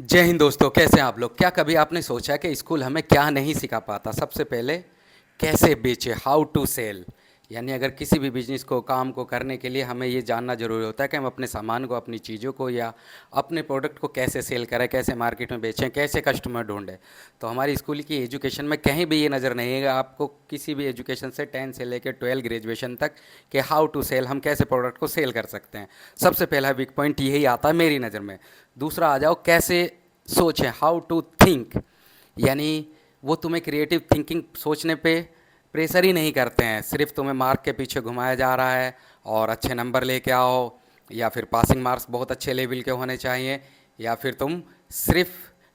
जय हिंद दोस्तों, कैसे हैं आप लोग। क्या कभी आपने सोचा कि स्कूल हमें क्या नहीं सिखा पाता। सबसे पहले कैसे बेचे, हाउ टू सेल। यानी अगर किसी भी बिजनेस को, काम को करने के लिए हमें ये जानना ज़रूरी होता है कि हम अपने सामान को, अपनी चीज़ों को या अपने प्रोडक्ट को कैसे सेल करें, कैसे मार्केट में बेचें, कैसे कस्टमर ढूंढें। तो हमारी स्कूल की एजुकेशन में कहीं भी ये नज़र नहीं है आपको, किसी भी एजुकेशन से 10 से लेकर 12 ग्रेजुएशन तक, कि हाउ टू सेल, हम कैसे प्रोडक्ट को सेल कर सकते हैं। सबसे पहला वीक पॉइंट यही आता है मेरी नज़र में। दूसरा आ जाओ कैसे सोचें, हाउ टू थिंक। यानी वो तुम्हें क्रिएटिव थिंकिंग सोचने पे प्रेशर ही नहीं करते हैं, सिर्फ तुम्हें मार्क के पीछे घुमाया जा रहा है और अच्छे नंबर लेके आओ, या फिर पासिंग मार्क्स बहुत अच्छे लेवल के होने चाहिए, या फिर तुम सिर्फ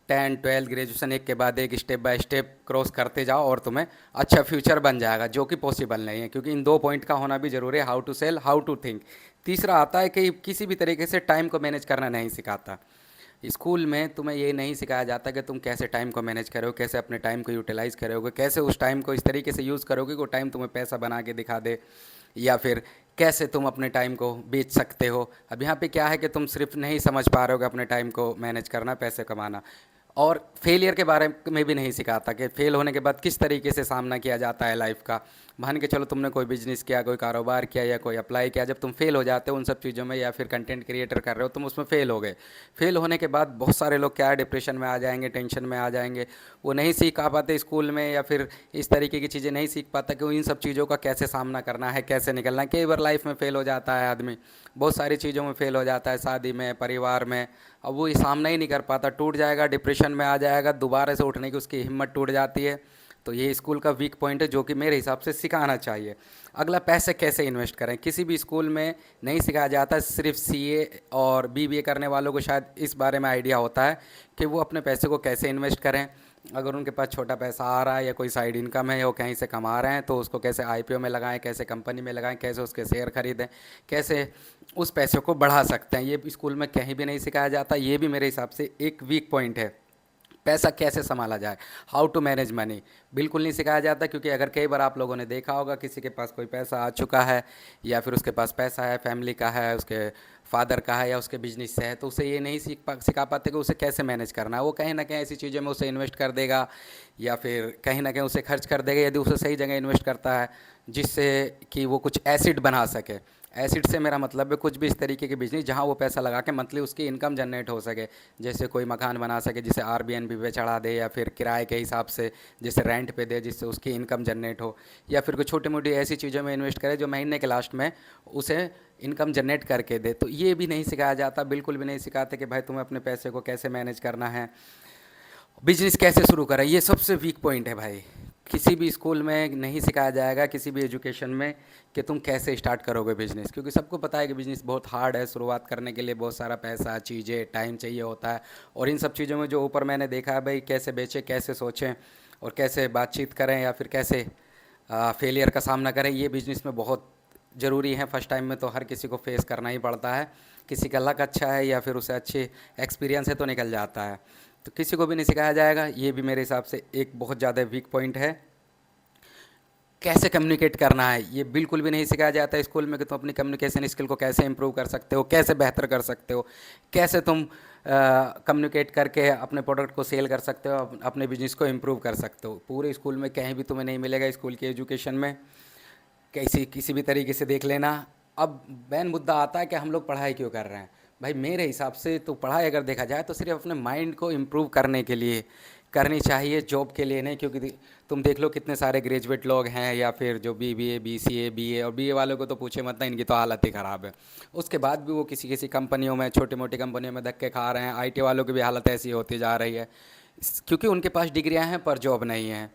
10 12 ग्रेजुएशन एक के बाद एक स्टेप बाय स्टेप क्रॉस करते जाओ और तुम्हें अच्छा फ्यूचर बन जाएगा, जो कि पॉसिबल नहीं है। क्योंकि इन दो पॉइंट का होना भी ज़रूरी है, how to sell, how to think. तीसरा आता है कि किसी भी तरीके से टाइम को मैनेज करना नहीं सिखाता। स्कूल में तुम्हें ये नहीं सिखाया जाता कि तुम कैसे टाइम को मैनेज करोगे, कैसे अपने टाइम को यूटिलाइज़ करोगे, कैसे उस टाइम को इस तरीके से यूज़ करोगे कि वो टाइम तुम्हें पैसा बना के दिखा दे, या फिर कैसे तुम अपने टाइम को बेच सकते हो। अब यहाँ पे क्या है कि तुम सिर्फ नहीं समझ पा रहे हो कि अपने टाइम को मैनेज करना, पैसे कमाना। और फेलियर के बारे में भी नहीं सिखाता कि फेल होने के बाद किस तरीके से सामना किया जाता है लाइफ का। मान के चलो तुमने कोई बिजनेस किया, कोई कारोबार किया या कोई अप्लाई किया, जब तुम फेल हो जाते हो उन सब चीज़ों में, या फिर कंटेंट क्रिएटर कर रहे हो, तुम उसमें फेल हो गए। फेल होने के बाद बहुत सारे लोग क्या है, डिप्रेशन में आ जाएंगे, टेंशन में आ जाएंगे। वो नहीं सीख आ पाते स्कूल में, या फिर इस तरीके की चीज़ें नहीं सीख पाता कि वो इन सब चीज़ों का कैसे सामना करना है, कैसे निकलना है। कई बार लाइफ में फेल हो जाता है आदमी, बहुत सारी चीज़ों में फेल हो जाता है, शादी में, परिवार में। अब वो ये सामना ही नहीं कर पाता, टूट जाएगा, डिप्रेशन में आ जाएगा, दोबारा से उठने की उसकी हिम्मत टूट जाती है। तो ये स्कूल का वीक पॉइंट है, जो कि मेरे हिसाब से सिखाना चाहिए। अगला, पैसे कैसे इन्वेस्ट करें। किसी भी स्कूल में नहीं सिखाया जाता, सिर्फ सीए और बीबीए करने वालों को शायद इस बारे में आइडिया होता है कि वो अपने पैसे को कैसे इन्वेस्ट करें। अगर उनके पास छोटा पैसा आ रहा है या कोई साइड इनकम है या वो कहीं से कमा रहे हैं, तो उसको कैसे आईपीओ में लगाएं, कैसे कंपनी में लगाएं, कैसे उसके शेयर खरीदें, कैसे उस पैसे को बढ़ा सकते हैं। ये स्कूल में कहीं भी नहीं सिखाया जाता। ये भी मेरे हिसाब से एक वीक पॉइंट है। पैसा कैसे संभाला जाए, हाउ टू मैनेज मनी, बिल्कुल नहीं सिखाया जाता। क्योंकि अगर कई बार आप लोगों ने देखा होगा, किसी के पास कोई पैसा आ चुका है, या फिर उसके पास पैसा है, फैमिली का है, उसके फादर का है, या उसके बिजनेस से है, तो उसे ये नहीं सिखा पाते कि उसे कैसे मैनेज करना है। वो कहीं ना कहीं ऐसी चीज़ों में उसे इन्वेस्ट कर देगा, या फिर कहीं ना कहीं उसे खर्च कर देगा, यदि उसे सही जगह इन्वेस्ट करता है, जिससे कि वो कुछ एसिड बना सके। एसिड से मेरा मतलब है कुछ भी इस तरीके के बिजनेस जहाँ वो पैसा लगा के मंथली उसकी इनकम जनरेट हो सके। जैसे कोई मकान बना सके जिसे आरबीएनबी पे चढ़ा दे, या फिर किराए के हिसाब से जिसे रेंट पे दे, जिससे उसकी इनकम जनरेट हो। या फिर कोई छोटी मोटी ऐसी चीज़ों में इन्वेस्ट करे जो महीने के लास्ट में उसे इनकम जनरेट करके दे। तो ये भी नहीं सिखाया जाता, बिल्कुल भी नहीं सिखाते कि भाई तुम्हें अपने पैसे को कैसे मैनेज करना है, बिजनेस कैसे शुरू करें। ये सबसे वीक पॉइंट है भाई। किसी भी स्कूल में नहीं सिखाया जाएगा, किसी भी एजुकेशन में, कि तुम कैसे स्टार्ट करोगे बिजनेस। क्योंकि सबको पता है कि बिजनेस बहुत हार्ड है, शुरुआत करने के लिए बहुत सारा पैसा, चीज़ें, टाइम चाहिए होता है। और इन सब चीज़ों में जो ऊपर मैंने देखा है भाई, कैसे बेचें, कैसे सोचें, और कैसे बातचीत करें, या फिर कैसे फेलियर का सामना करें, ये बिजनेस में बहुत ज़रूरी है। फर्स्ट टाइम में तो हर किसी को फेस करना ही पड़ता है। किसी का लक अच्छा है या फिर उसे अच्छी एक्सपीरियंस है तो निकल जाता है। तो किसी को भी नहीं सिखाया जाएगा, ये भी मेरे हिसाब से एक बहुत ज़्यादा वीक पॉइंट है। कैसे कम्युनिकेट करना है, ये बिल्कुल भी नहीं सिखाया जाता स्कूल में, कि तुम अपनी कम्युनिकेशन स्किल को कैसे इंप्रूव कर सकते हो, कैसे बेहतर कर सकते हो, कैसे तुम कम्युनिकेट करके अपने प्रोडक्ट को सेल कर सकते हो, अपने बिजनेस को इम्प्रूव कर सकते हो। पूरे स्कूल में कहीं भी तुम्हें नहीं मिलेगा, स्कूल की एजुकेशन में कैसी किसी भी तरीके से देख लेना। अब मेन मुद्दा आता है कि हम लोग पढ़ाई क्यों कर रहे हैं। भाई मेरे हिसाब से तो पढ़ाई अगर देखा जाए तो सिर्फ अपने माइंड को इम्प्रूव करने के लिए करनी चाहिए, जॉब के लिए नहीं। क्योंकि तुम देख लो कितने सारे ग्रेजुएट लोग हैं, या फिर जो बीबीए, बीसीए, बीए, और बीए वालों को तो पूछे मत ना, इनकी तो हालत ही ख़राब है। उसके बाद भी वो किसी किसी कंपनियों में, छोटी मोटी कंपनियों में धक्के खा रहे हैं। आईटी वालों की भी हालत ऐसी होती जा रही है, क्योंकि उनके पास डिग्रियां हैं पर जॉब नहीं है।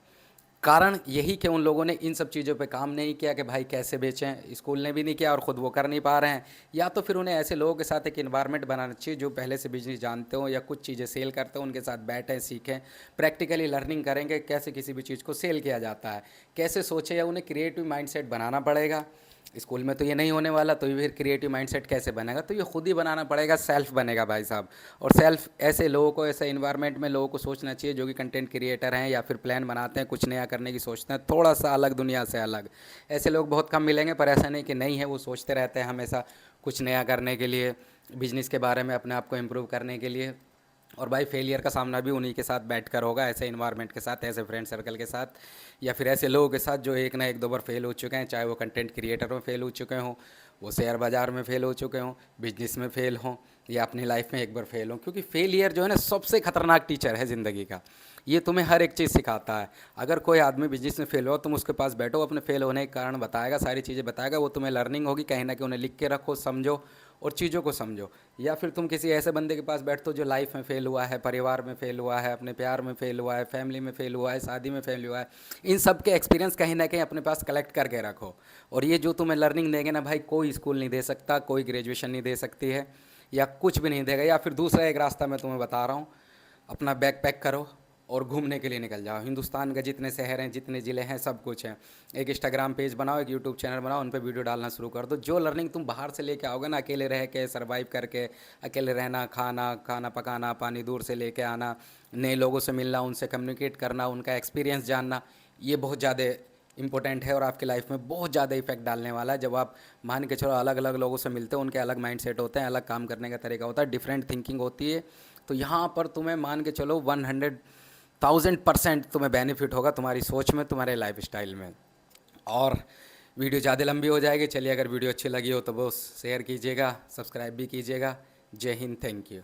कारण यही कि उन लोगों ने इन सब चीज़ों पे काम नहीं किया कि भाई कैसे बेचें। स्कूल ने भी नहीं किया और ख़ुद वो कर नहीं पा रहे हैं। या तो फिर उन्हें ऐसे लोगों के साथ एक इन्वायरमेंट बनाना चाहिए जो पहले से बिजनेस जानते हो या कुछ चीज़ें सेल करते हो, उनके साथ बैठें, सीखें, प्रैक्टिकली लर्निंग करेंगे कैसे किसी भी चीज़ को सेल किया जाता है, कैसे सोचे। या उन्हें क्रिएटिव माइंडसेट बनाना पड़ेगा। स्कूल में तो ये नहीं होने वाला, तो ये फिर क्रिएटिव माइंडसेट कैसे बनेगा, तो ये खुद ही बनाना पड़ेगा, सेल्फ बनेगा भाई साहब। और सेल्फ ऐसे लोगों को, ऐसे इन्वायरमेंट में लोगों को सोचना चाहिए जो कि कंटेंट क्रिएटर हैं या फिर प्लान बनाते हैं, कुछ नया करने की सोचते हैं, थोड़ा सा अलग, दुनिया से अलग। ऐसे लोग बहुत कम मिलेंगे, पर ऐसा नहीं कि नहीं है, वो सोचते रहते हैं हमेशा कुछ नया करने के लिए, बिजनेस के बारे में अपने आप को इम्प्रूव करने के लिए। और भाई फेलियर का सामना भी उन्हीं के साथ बैठकर होगा, ऐसे इन्वायरमेंट के साथ, ऐसे फ्रेंड सर्कल के साथ, या फिर ऐसे लोगों के साथ जो एक ना एक दो बार फेल हो चुके हैं, चाहे वो कंटेंट क्रिएटर में फेल हो चुके हों, वो शेयर बाज़ार में फेल हो चुके हों, बिजनेस में फेल हों, या अपनी लाइफ में एक बार फेल हों। क्योंकि फेलियर जो है ना सबसे खतरनाक टीचर है ज़िंदगी का। ये तुम्हें हर एक चीज़ सिखाता है। अगर कोई आदमी बिजनेस में फेल हो, तुम उसके पास बैठो, अपने फेल होने के कारण बताएगा, सारी चीज़ें बताएगा, वो तुम्हें लर्निंग होगी, कहीं ना कहीं उन्हें लिख के रखो, समझो और चीज़ों को समझो। या फिर तुम किसी ऐसे बंदे के पास बैठो जो लाइफ में फेल हुआ है, परिवार में फेल हुआ है, अपने प्यार में फेल हुआ है, फैमिली में फेल हुआ है, शादी में फेल हुआ है, इन सब के एक्सपीरियंस कहीं ना कहीं अपने पास कलेक्ट करके रखो। और ये जो तुम्हें लर्निंग देंगे ना भाई, कोई स्कूल नहीं दे सकता, कोई ग्रेजुएशन नहीं दे सकती है, या कुछ भी नहीं देगा। या फिर दूसरा एक रास्ता मैं तुम्हें बता रहा हूँ, अपना बैग पैक करो और घूमने के लिए निकल जाओ। हिंदुस्तान के जितने शहर हैं, जितने ज़िले हैं, सब कुछ है। एक इंस्टाग्राम पेज बनाओ, एक यूट्यूब चैनल बनाओ, उन पे वीडियो डालना शुरू कर दो। जो लर्निंग तुम बाहर से लेके आओगे ना, अकेले रह के सर्वाइव करके, अकेले रहना, खाना खाना पकाना, पानी दूर से लेके आना, नए लोगों से मिलना, उनसे कम्युनिकेट करना, उनका एक्सपीरियंस जानना, ये बहुत ज़्यादा इंपॉर्टेंट है और आपकी लाइफ में बहुत ज़्यादा इफेक्ट डालने वाला है। जब आप मान के चलो अलग अलग लोगों से मिलते हो, उनके अलग माइंडसेट होते हैं, अलग काम करने का तरीका होता है, डिफरेंट थिंकिंग होती है। तो यहाँ पर तुम्हें मान के चलो 100,000% तुम्हें बेनिफिट होगा तुम्हारी सोच में, तुम्हारे लाइफ स्टाइल में। और वीडियो ज़्यादा लंबी हो जाएगी। चलिए, अगर वीडियो अच्छी लगी हो तो बस शेयर कीजिएगा, सब्सक्राइब भी कीजिएगा। जय हिंद, थैंक यू।